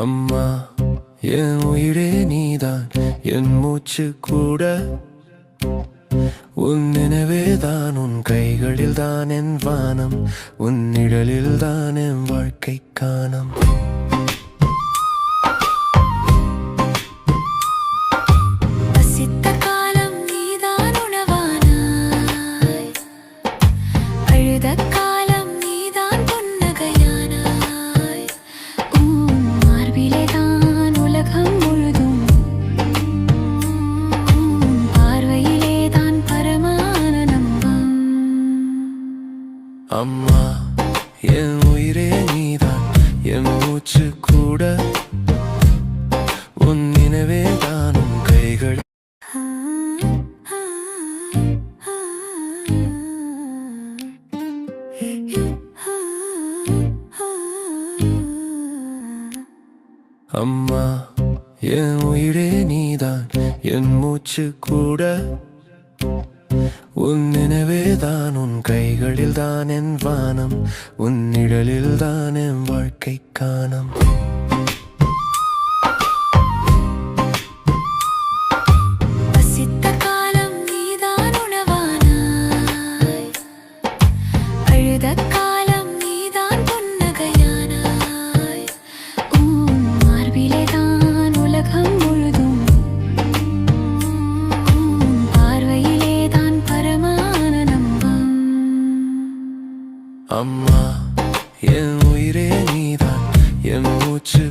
அம்மா என் உயிரே நீதான், என் மூச்சு கூட உன் நினைவேதான், உன் கைகளில் தான் என் வானம், உன் நிழலில் தான் என் வாழ்க்கை காணம். அம்மா என் உயிரே நீதான், என் மூச்சு கூட உன் நினைவே தான், உன் கைகள். அம்மா என் உயிரே நீதான், என் மூச்சு கூட உன் நினைவேதான், உன் கைகளில் தான் என் வானம், உன் நிழலில் தான் என் வாழ்க்கை காணம். அம்மா என் உயிரே நீதான், என் மூச்சு